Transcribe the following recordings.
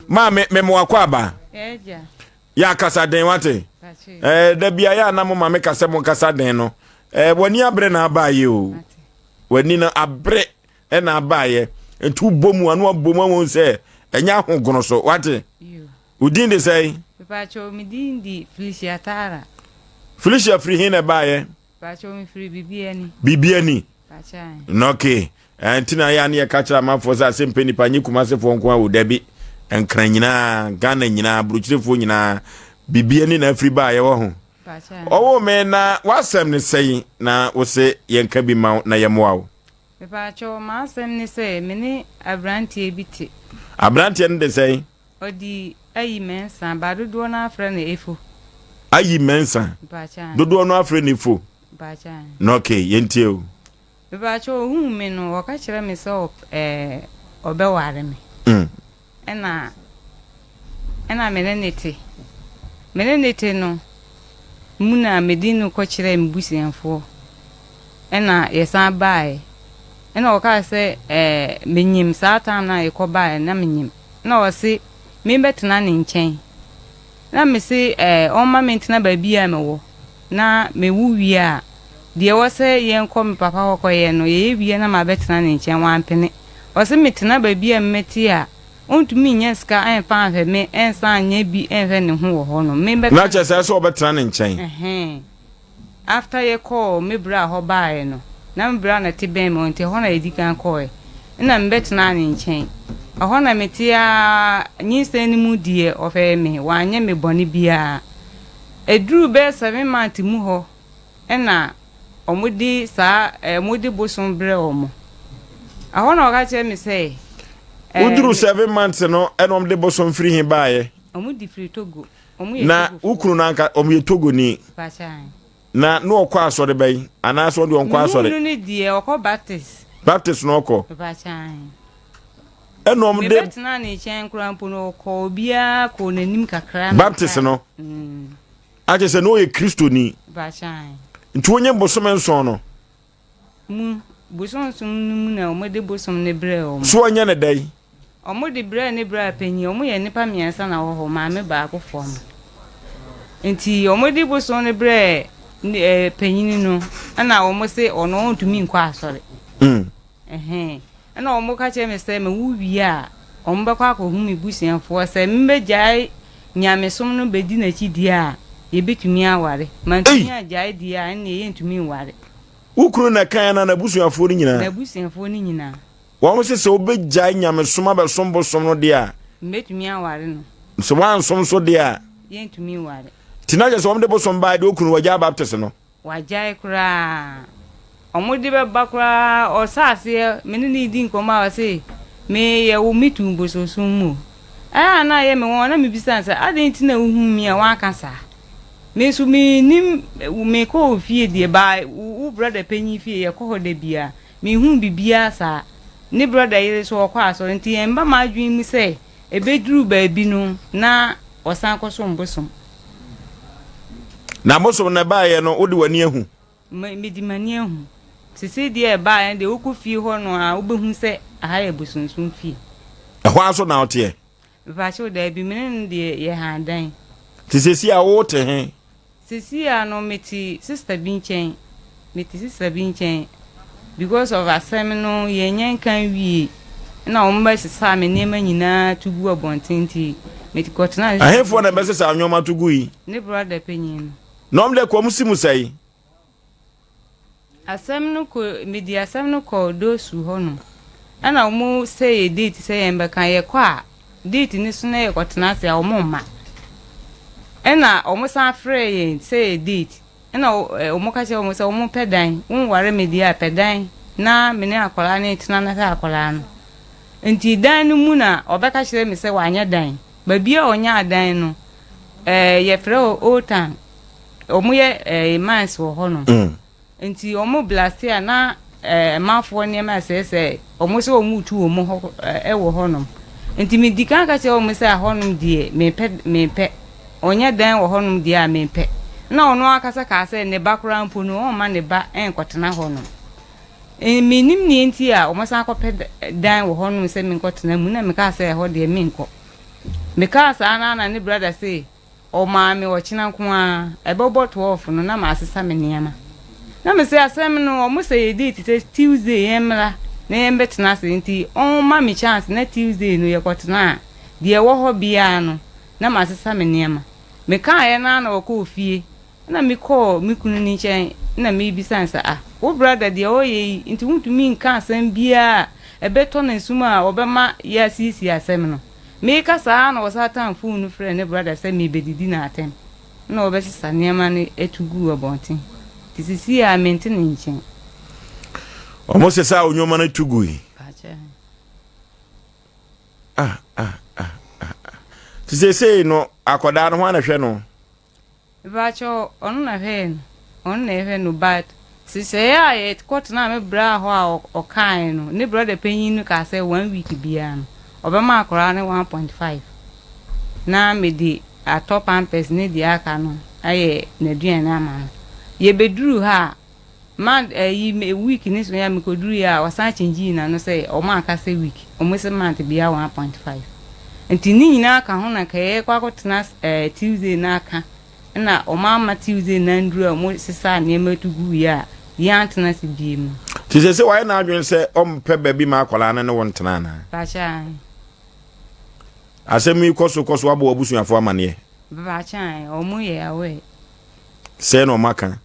ma me mo akwaba eja ya kasa den wate da bia ya na mo ma me kasa mo kasa den no wani abre na abaye o wani na abre na abaye entu bomu anu abomu won se enya hogono so wate udin de say pacho mi din di Felicia Tara Felicia free hin na baye pacho mi free bibiani pacha noke antina ya ne ka kira mafo za sempe ni panyi kumase fo nko awu dabi enkran nyina Ghana nyina bruchirefo nyina bibiani na free baye wo ho pacha owo me na wasem ne sei na wo se yenka bi ma na yemoawo pacho ma asem ne sei me ni abrantie biti abrantie ne de sei odi ayi mensa ba dodo na afra na efo ayi mensa pacha dodo no afra na efo pacha noke yentie o pacho hu me no waka kire me so obeware me ena menenete no muna medinu ko kire mbusianfo ena yesan bae ena waka se menyim satan na ekobae na menyim na wose me betena ne nchen na me se oma mentina ba bia mewo na mewu wi a de wose yenko me papa hokoye no ye wi na ma betena ne nchen wampene wose metena ba bia mmeti a ontumi nyeska enfa anfe me ensa anya bi enfe ne ho wo ho no me betena na chese so obetena ne nchen after ye call me bra ho bae no na me bra na te ben me onte ho na edikan call na me betena ne nchen ahona metia nyise ni mu die ofe me wanye me boni bia eduru be 7 months mu ho na omudi sa mudi bosom bre omo ahona oga che me say uduru 7 months no enom de bosom free hin baaye omudi free Togo omu na ukuru na nka omu ye Togo ni pacha na no okwa asore bai ana so de onkwa asore no ni die okọ Baptist no okọ pacha enom de betna ne chen krampo no ko bia ko nanim kakra Baptist no aje se no ye Kristo ni pacha nti onye bosom enso no mu bosom sum mu na omede bosom ne bre o so onye ne dai omode bre ne bre apanyi omo ye nipa miensa na wo ho ma me ba akofo no nti omode bosom ne bre panyini no ana omo se ono ntumi nkwa asore ana omo ka che me se me wuwi a omo be kwa ko hu mi busianfo se mbe jai nyamesom no bedi na chidi a ye betumi aware mantumi ajai di a na ye ntumi ware ukuru na kan na busuafo ni nyina na busuafo ni nyina wo se obejai nyamesom abesom bosom no de a mbetumi aware no so wansom so de a ye ntumi ware tinaje so omde bosom ba de okunu waja Baptist no wajai kura omudi be bakura osase menini di nkoma wase me ye wo mitu bososun mu na ye me wona me bisansa adenti na hu mi a waka sa me su mi nim me ko fie die ba u brother penyi fie ye ko hode bia me hu bibia sa ni brother ye so kwa aso nti en ba ma adwin mi se ebeduru ba bi no na osan ko so mbosom na bosom na ba ye no odi wani ehu me di mani ehu sisi die ba en de oku fie ho no a obehu se aha ye bosunsun fie ho aso na ote ba cho da bi menen de ye handan sisi a wote he sisi a no meti sister binchen because of ASEM no ye nyan kan wi na o mba sisa me nema nyina tugu abontinti meti kotna ahefo na bese sa anwoma tugu yi ne brother penyin nom de ko musimu sai ASEM no ko media ASEM no ko do su ho no ana o mu say date say embe kan ye kwa date ni so na ye kotna se o mu ma ena o mu san free ye say date ena o mu ka che o mu say o mu pedan won media pedan na me ne akola ne tina na ka akola no enti dan no mu na obeka kire me say wanya dan ba bia onya dan no ye free o tan o mu ye mans wo ho no enti o mu blastia na mafo ne ma se o mu se o mu tu o mu ho wo ho no enti me dikan ka che o mu say ho no die me pe onya dan wo ho no die a me pe na ono akasa ka say ne bakura mpo no o ma ne ba enkotena ho no minim ni enti a o ma san ko pe dan wo ho no se me nkotena mu na me ka say ho de me nko Meka saa na ne brother say o maame wo china nko a ebebo 12 no na ma asesa me niam na me say asem no o mo say date it Tuesday yemra na yembetena se nti on ma me chance na Tuesday no ye kotena de wo ho bia no na ma asesa me niam meka ye na na wo ofie na me call me kunu ni chen na me bi sansa wo brother de o ye nti wuntumi nka asem bia ebeto na nsuma obema ya sisi asem no me ka saa na wasatan phone friend ne brother say me bedidi na atem na obesisa niam ne etugu obontin tisisi a maintain nchen omo se sa onyoma na tugu yi tisese no akoda no hwana hwe no bacho onu na hwe onu na hwe no but sise ya et court na me bra ho a okan no ne brother panyin no ka say 1 week bia no obema akora ne 1.5 na me di atop pampers ne di aka no aye na duan na ama ye beduru ha man yi week ni so ya me koduru ya wasan change na no say o ma aka say week o mo se month bia 1.5 enti ni nyina aka ho na kaye kwa kotena Tuesday na aka na o ma Tuesday na nduru o mo sesa ne matugu ya yantena si biem tisese why na adwen se o mpe ba bi ma akola na ne wontena na bacha asemi koso abo abusuafo amane bacha o mu ye awe se no maka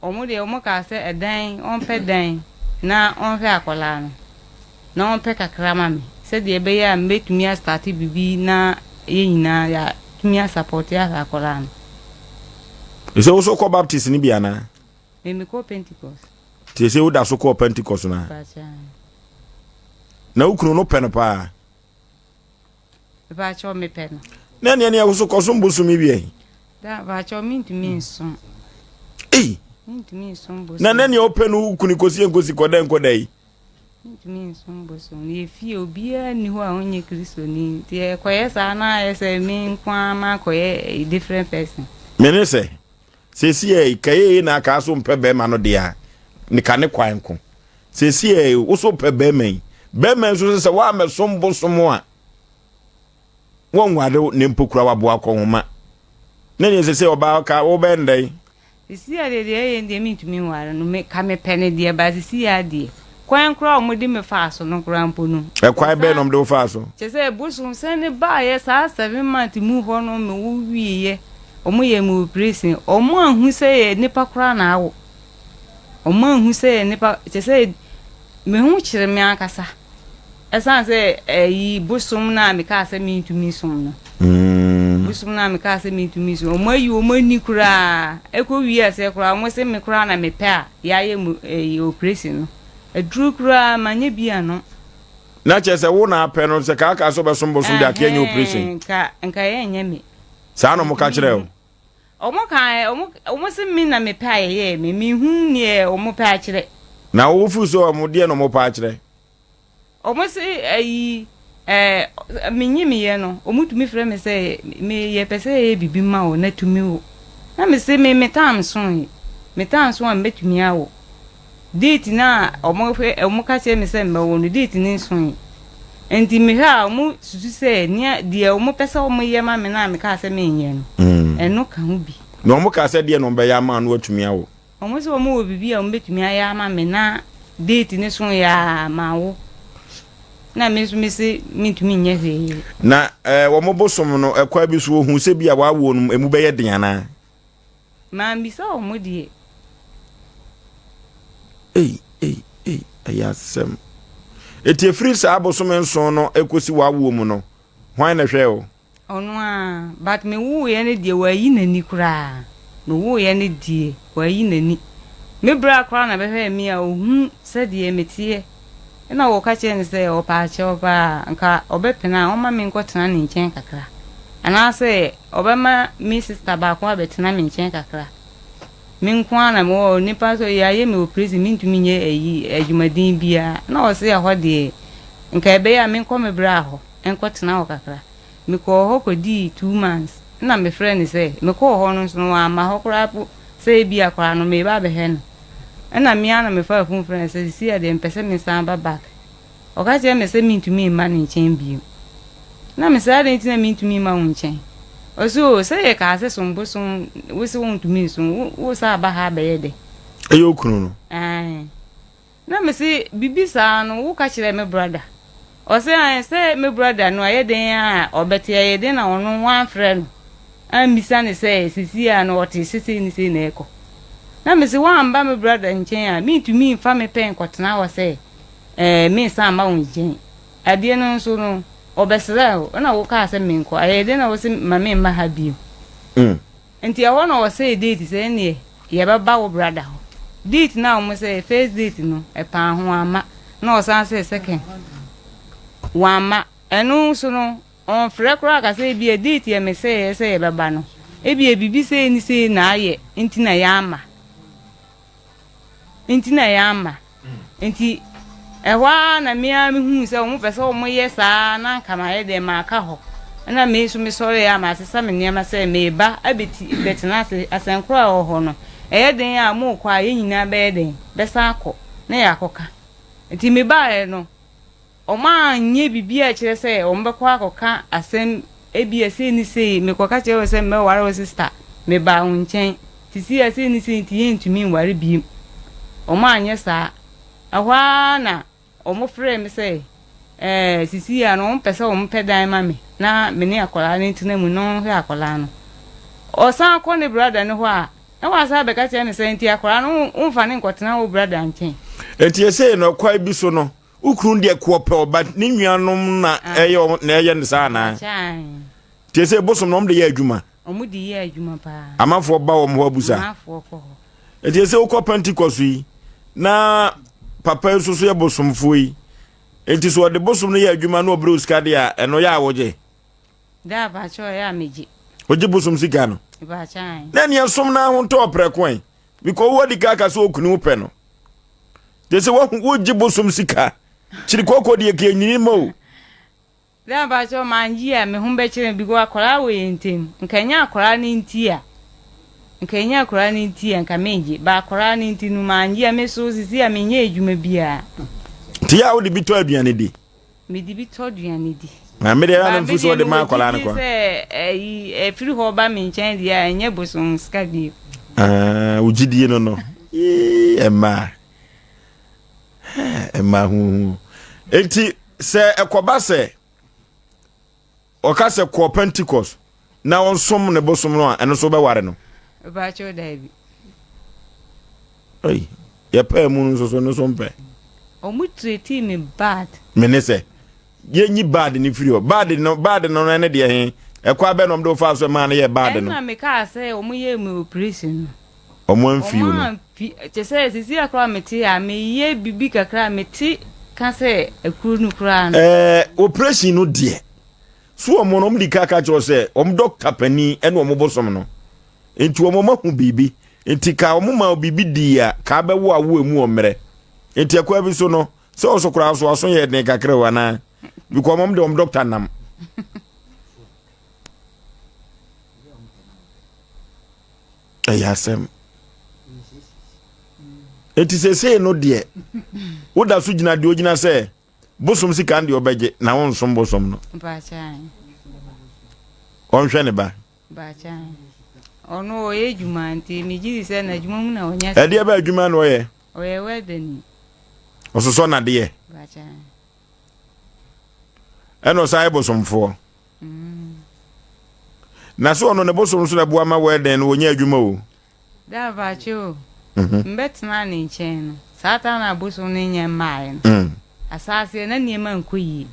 omo de omo ka se edan on pe dan na on fe akola no na on pe kakra ma me se de be ya metumi a start bibi na ye nyina ya tumi a support ya akola no ese wo so ko baptist ni bia na me ko Pentecost ti se wo da so ko Pentecost na bacha na ukunu no pen pa bacha me pen na ne wo so ko so mbusu mi bia da bacha mintumi nso na nani open ukuni kosi koda yi ntumi nsomboso ni efie obia ni ho a onye Kristo ni tie koye sa na ese mi nkwa ma koye different person mene se sesi kaye na ka so mpe be ma no dia ni ka ne kwan ko sesi wo so pe be man so se wa me somboso mo a won wade ne mpokura wabo akọ nani sesi oba ka wo be ndai isi ya de ndi mi ntumi nware no me ka me pene de ba isi ya de kwan kra o mudi me fa so no kra mpo no kwan be no mde fa so chese busu se ne ba ye sa 7 month mu ho no me wo wiye o mo ye mu prison o mo ahu se ye nipa kra na awo o mo ahu se ye nipa chese me hu kire me akasa esan se yi busum na me ka se mi ntumi sum no busum na me ka se mi ntumi sum o mo yi o mo ni kra eko wi ase kra mo se me kra na me pe a ya ye mu operation no edru kra manye bia no na chese wo na pe no se ka so be sombo so bia kenye operation nka ye nya me sa no mo ka kire o omo se mi na me pe a ye me hu ne omo pe a kire na wo fu so omo de no mo pa kire omo se minyi mi ye no omutumi frɛ me sɛ me ye pese ye bibi ma o na tumi o na me se me metam so a metumi awo date na omo ka che me se me wo no date ni so enti me ha omo susu se nia de omo pese omo ye ma me na me ka se me nye no eno ka hu bi na omo ka se de no be ya ma no atumi awo omo se omo wo bibi a omo betumi aya ma me na date ni so ya ma wo na me se mitumi nye he na wo mo bosom no ekwa bi so hu se bia wa wo no emu be ye den ana ma mbi so omo die ayasem eti free sa abosom enso no ekosi wa wo mu no hwan na hwe o onu a but me wo ye ne die wa yi nani kura me wo ye ne die wa yi nani me bra kura na be hwe mi a ohun se die metie na wo ka che ne se o pa che o ba nka obepena o ma me nkotena ne nchen kakra ana se obema mi sister ba ko abetena me nchen kakra min kwana mo nipa so ya ye me o prison min tumi nye eyi adwumadin bia na o se ya ho de nka ebe ya min ko me bra ho enkotena ho kakra me ko ho ko di 2 months na me friend say me ko ho no so wa ma ho kra po say bia kra no me ba be he no na me ana me fa fun friend say si ya de mpese me san ba back o ka je me say min tumi ma ni chen bi na me say dey tin me ntumi ma wo nchen oso say ka ase sombosom wo se wo ntumi so wo sa ba ha be ye de eyo kunu no na me say bibisa no wo ka kire me brother o say me brother no aye den a obete aye den na ono wan frɛ no ambisa ne say sisi a no wote sisi ni say na eko na me say wan ba me brother nchen a me ntumi mfa me pen kotena wo say me sa ma wo nchen ade no nso no obesra na wo ka ase me nko aye den na wo say ma me ma ha bi enti ya wono wo say date say ne ye baba wo brother ho date na wo say first date no e pa ho ama na o san say second wama enu so no on frɛ kora ka say bi date ye me say ye baba no e bi bibi say ni say na aye enti na ya ama enti ewa na mia me hu say wo pese wo ye saa na kama ye de ma ka ho na me so me sori ya ma sesa me niam say me ba abeti betina asenkro a ho no eye den a mo kwa ye nyina be den besa akọ na ya akoka enti me ba e no o ma nye bibi a kire say o mbe kwa akoka asem ebi ase ni say me koka kire say me ware o sister me ba unchen ti si ase ni say ti yentumi ware bi o ma anye sa ahwa na o mo frɛ me say sisi ya no mpɛ sɛ o mpɛ dan ma me na me ne akola ne ntina mu no hwe akola no o san akɔ ne brother ne ho a na wa sa bɛka kyɛ ne sɛ nti akola no umfa ne nkɔtena wo brother nkyɛn enti ese no kwai bi so no ukrun de ko pɛ oba ne nuanom na ɛyɛ ne saa na ti ese bosom no de yɛ adwuma omu di yɛ adwuma pa amafo ba wo mo abusa amafo kɔ enti ese ukɔ Pentecost yi na papa so so yɛ bosomfo yi enti so de bosom no yɛ adwuma no obre uska de a ɛno yɛ awoje da ba cho yɛ ameji oje bosom sika no ba chan na ne som na ho to prekwan because wo di ka so okunu pɛ no de se wo je bosom sika chiri kokɔ de ke nyini mo da ba cho manji a me hu be kire bi go akora we ntem nkanya akora ne ntia nka menji ba akora ne ntinu manji a me so sisi a menye adwuma bia ti ya wo de bi to aduane di me di bi to aduane di na me de ya no fuso de ma akora ne ko firi ho ba me nchen di a enye bosom ska bi ugidie no emma hu enti se ekoba se oka se ko Pentecost na onsom ne bosom no eno so be ware no ba cho dai ai ya pa mu no so no so mpe o mu treat me bad me ne se ye nyi bad ni firi o bad no ne de he ekwa be no mdo fa so ma na ye bad no na me ka se o mu ye me operation o mu amfiu no che se sisi akra me ti a me ye bibi kakra me ti ka se akuru no kra no operation no de so o mo no mdi kaka cho se o m doctor pani ene o mo bosom no enti o mo ma hu bibi enti ka o mo ma bibi dia ka be wo awo emu o mere enti akwa bi so no se o so kra so aso ye ne kakra wa na because mom de doctor nam ASEM enti se no de wo da so gina de o gina se bosom sika ndi obeje na won som bosom no ba chan on hwe ne ba ono oye juma nti mi jiri se na juma mu na onya e de ba juma no ye oye wedeni ososo na de ye ba chan eno sai bosomfo na so ono ne bosom so na bua ma weden onya adwuma o da ba cho mbetna ni chen satan na bosom ni nya mai asase na niema nkoyi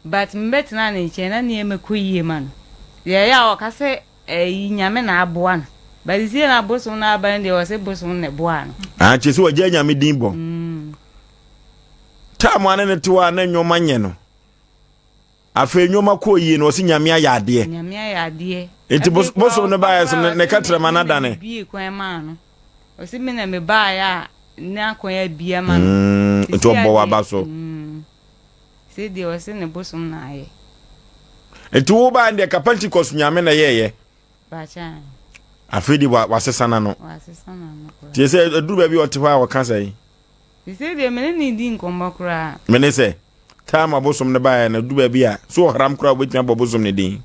but mbetna ni chen na niema koyi man ya o ka se nyame na aboa no balizie na bosom na aba ndi o se bosom ne boa no che so waje nyame dimbo ta mo ane ne to na nwoma nye no afa nwoma koyi no o se nyame ayade enti bosom ne ba ya so ne katra manada ne bi kwan ma no o se me na me ba ya na kwan ya bia ma no to bo wa ba so se de o se ne bosom na aye enti wo ba ndi ka Pentecost nyame na yeye ba cha afidi wasesana no tie se aduru ba bi o te hwa wo ka sai se de me ni di nkomba kura me ne se time abosom ne bae na du ba bia so haram kra obetia bosom ne din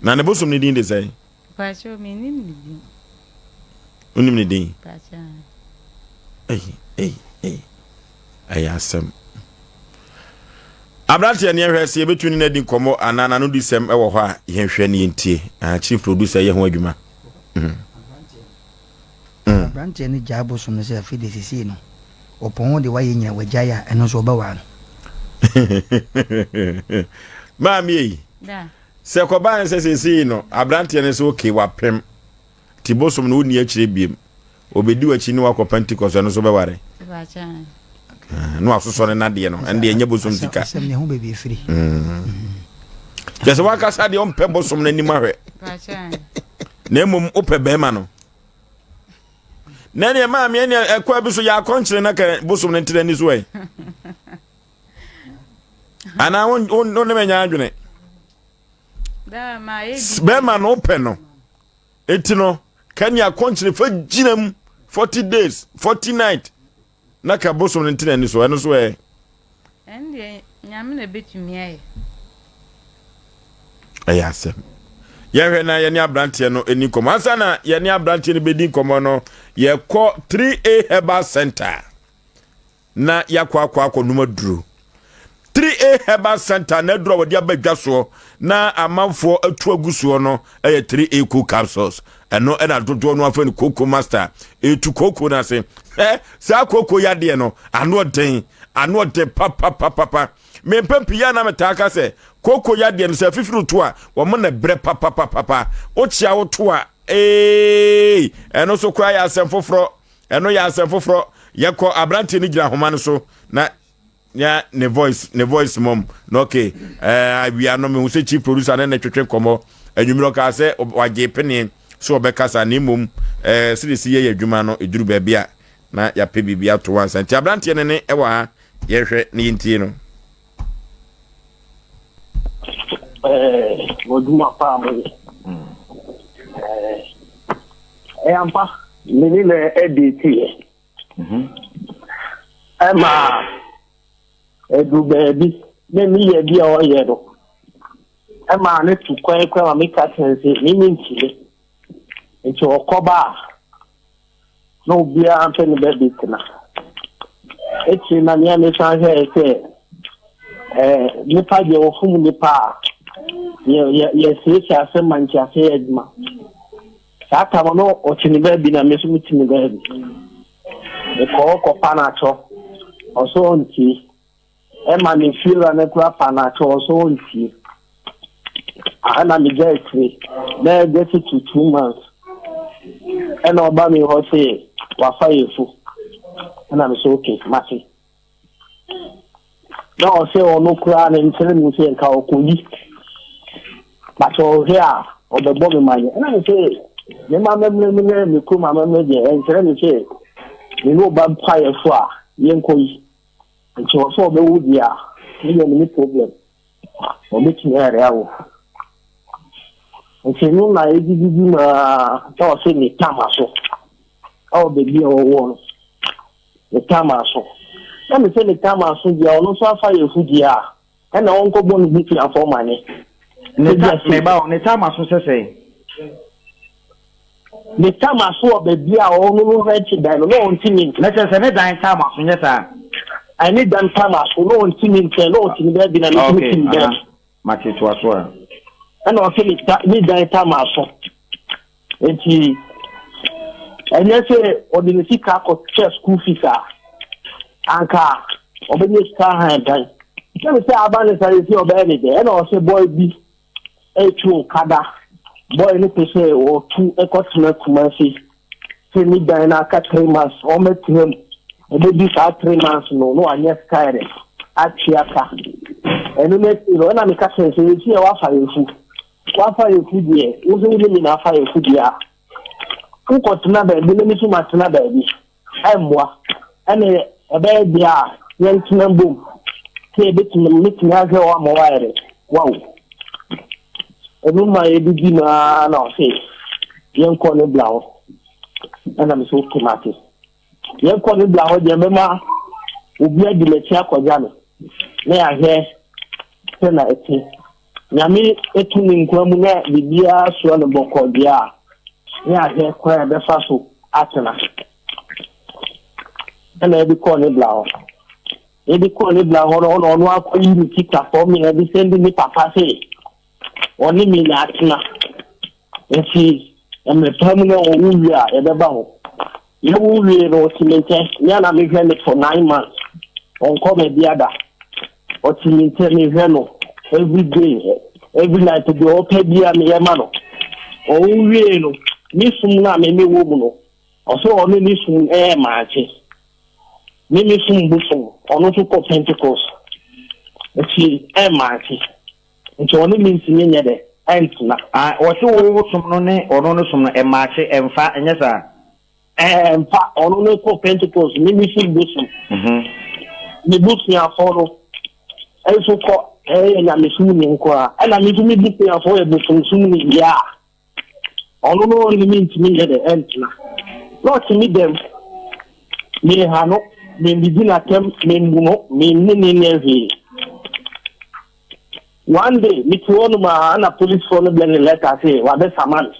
na ne bosom ne din de say pacho me nim ne din onim ne din pacha ay asem Abrante ne hwe se betuni na din komo anana no disem e wo ho a ye hwe ne ntie chief producer ye ho adwuma Abrante ne jabo so no se afide sisi no opon de waye nyina wagaya eno so bawa no Mami da se ko ban se sisi no Abrante ne so okay wapem tibosom no ni akire biem obedi wachi ni wakọ Pentecost no so beware pacha no asoso ne nade no ende enye bosom sika asem ne ho bebe firi jese wakasa de ompe bosom na nim ahwe pacha na emom ope bema no nene maami ene ekwa bi so ya konchire na ka bosom ne ntire ni so e ana on ne menya adwene da ma e bema no ope no etino kan ya konchire fa ginam 40 days 40 night na ka bosom ne ntire ni so eno so e ende nyame na betumi aye ayasem yehwe na ye ni Abrante no eni komo ansa na ye ni Abrante ne bedi komo no ye ko 3A Herbal Center na yakwa numaduro 3A Herbal Center na duro wodi abadwaso na amanfo atu agusuo no eye 3A cool capsules eno na dodo no afani cocoa master etu cocoa na se sa cocoa yade no ano den papa me pempi ya na metaka se koko ya de no se fifiru to a wo mo na bre papa o chia wo to a eno so kwa ya asem foforo eno ya asem foforo ye ko Abrante ni gira homa no so na ya ne voice mom no okay we are no me who chief producer na twetwe komo anwumiro ka se wage pene so obekasa na mom sidisi ye adwuma no eduru ba bia na ya pe bibia to wansa nti Abrante ne ewa ha ye hwe ni ntie no Moduma pa mo ampa mini le editi ma edu baby me ye bia o ye do ma ne tu kwa ma me ka tense ni ntile nti okoba no bia ampe ne baby tina eti na nya me san he nipa je ofum nipa ye se ase manchi ase edma sata mono ochini baby na mesu mutini baby ko panacho oso nti ma me feel na kura panacho oso nti ana me get na get to 2 months and oba me ho say wa fa yefu ana me so okay masi no say onu kura na ntire mu say nka okoyi but o here o be bo me manye ana me say me ma me ku ma me je ntire me say me no ba pa yefu a yenkoyi nti o so be wudi a ni problem o me tin ere awo nti no na egidi ma to say ni tamaso o be bi o wo ni tamaso na me say ni tamaso dia ono so afa yefu dia e na won ko bo ni bi afọ mane ne ba ni tamaso sese ni tamaso o be bi a ono no rechi dan no on timi na sese ne dan tamaso nyeta I need dan tamaso no on timi no on timi be na no timi be ma che to aso a and o say ni dan tamaso enti enye se odinisi ka ko school fees anka obenya star hand dan let me say abane say si obey dey and o say boy bi etu kada boy ni pese o tu ekotuna kumasi se ni dan na ka 3 months o metem e be sa 3 months no anya skyre atiaka enu me tiro na me ka say si e wa fa yefu die uzo ni na fa yefu dia ukotuna be bi ni tu matuna be bi emwa ene ebe dia yentina bom ke betina mitina ga wa mawire wow enu ma edidi na se yenko ne blawo ana me so tomati yenko ne blawo je mema obi adi le tia koja no na ahwe na eti nyame etu ni nkwamu na bibia so no bokodia na ahwe kwa be fa so atena na ebi ko ne bla no akoyi ni kita for me na bi send me papa say oni mi na atena eti emre pamu na owuwi a ebeba ho ye wuwi no timente ya na me hwe for 9 months on come biada o timente me hwe no every day every night to go pay bia me ya no owuwi no mi sum na me wo mu no o so oni mi sum maache mi sum busum ono to ko Pentecost eti maache nti oni mi ntimi nye de entina o se wo sum no ne ono no sum no maache emfa enye sa emfa ono no ko Pentecost mi sum busum mi busum ya foro eso ko na mi sum ni nko a na mi sum busum ya foro e busum sum ni ya ono no ni mi ntimi nye de entina not me them me hano me bidina tem me mbuno me nini nevi one day me tuonu ma na police phone blen letter say wa be saman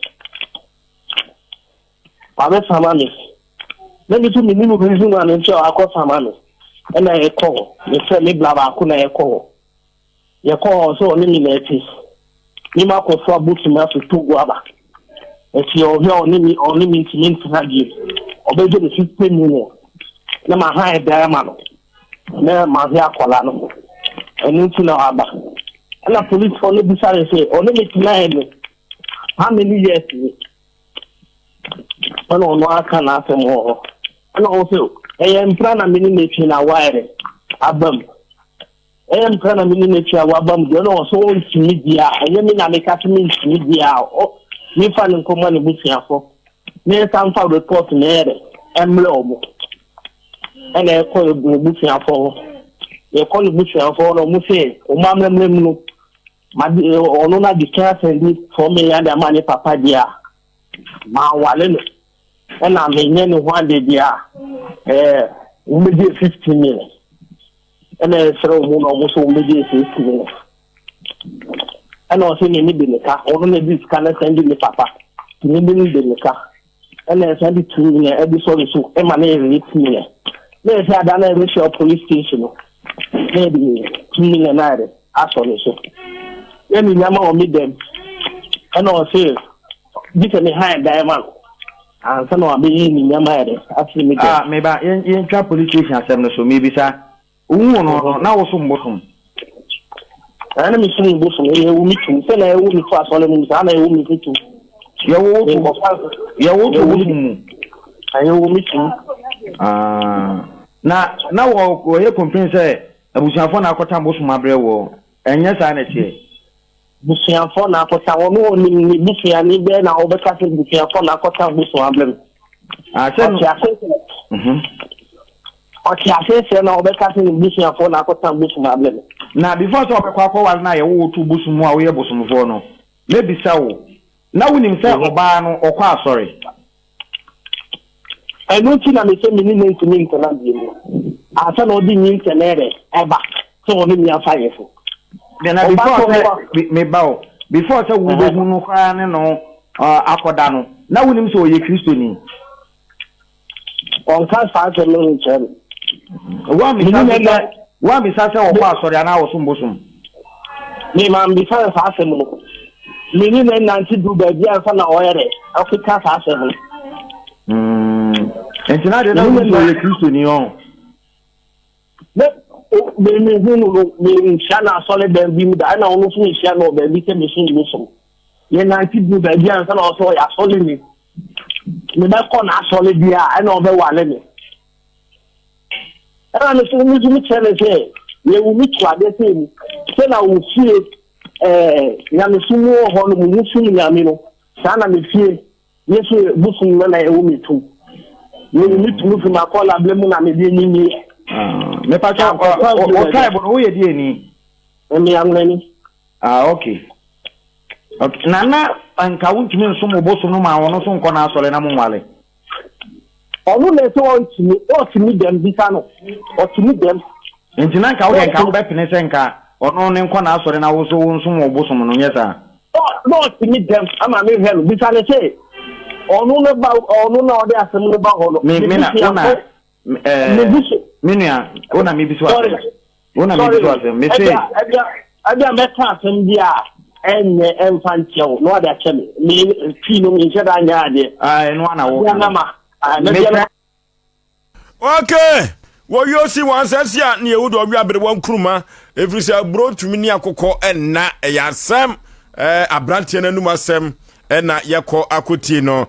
na me tu me nimu reason na nche akọ saman e na e ko me say me blaba akọ na e ko ye ko so oni mi na eti ni ma ko so abuti ma so tugu aba eti o he oni mi ntimi ntagi obejo ni 50 million na ma ha da ma no na ma hi akola no enu ti na aba na police for no bi sare say oni mi ti na he how many years ni ono no aka na asem ho ana o say e mpra na mini na twi na wire abam e mpra na mini na twi abam de no so ntimi dia enye mi na me ka timi ntimi dia o mi fa ni nkomo ni busiafo me san fa report na ere emre omo ene e ko busiafo e ko busiafo no mu se o ma memre mu no ma ono na declare send for me ya da mani papa dia ma wale no ena me nye ni one day dia o me dey 15 minutes ene sero mu no mu so o me dey 15 minutes ena o se ni bi nika ono na bi scan send ni papa ni bi ni nika ena send 2 minutes e bi so so e ma na e 8 minutes na e sa da na e police station no na bi 2 minutes na re aso ni so yemi nyama o mi dem ena o se bi se ni high diamond and so no abi ni nyama ere afi mi dem me ba yen twa police station asem no so me bi sa owu no na wo so mbosum ana mi sunu mbosum e wu mi tu se na e wu mi fa so le mu sa na e wu mi tu ya wo tu mu ayo wu mi tu na wo ye complain say abusuafo na akota mbosum abre wo enye sa na tie busuafo na akota wo no ni busua ni be na obeka se busuafo na akota mbosum abre se no Oti asese na obeka se busuafo na akota mbosum abre na before so obekwa akwa na ye wo tu busum a wo ye busumfo no me bisa wo na wonim se oba no okwa asori enu ti na me se mini ntimi ntana bi mu asa na odi nyi ntenere eba so oni mi afa yefo na before se wo be hu no kwa ne no akoda no na wonim se oye kristoni on kan fa se no nchen wa mi sa se okwa asori ana wo sumbosum ni ma mbi fa se mu mini na nanti du ba bia fa na oyere afrika fa se mu entina de na wo oye kristoni on me hunu me shana solid dem bi da na onu fu shana be bi ke me shin muso ye na ti bu ba bia fa na so ya solid ni me ba ko na solid bia na o be wale ni era me so mu chele se ye wu mi twa de se ni se na wo fie ya me sumu ho no mu sumu ya mi no sa na me fie ye so busu na ye wu mi tu ye mi tu fu ma ko la blemu na me bi ni me pa cha o kai bo wo ye die ni me yangleni okay nana anka wuntimi nso mo boso no ma wono so nko na asole na mo nwale onu le to ontimi dem bi sano otimi dem Intina nka wo nka wo bepene se nka ono ne nko na asore na wo so wo nso mo bosom no nyesa. No timi dem ama me hwe no bisa ne say ono no ba ono na ode asem no ba ho no. Me na ona minua ona me biso asem. Ona me biso asem. Me say abia meta asem dia enye emfantiao no ade ache me fi no me cheda anya ade. No ana wo. Okay. Wo yo si wan sesia na yewu wi abere wan kuruma every say bro tumi ni akokọ enna ya asem abrantie nanum asem enna yekọ akotie no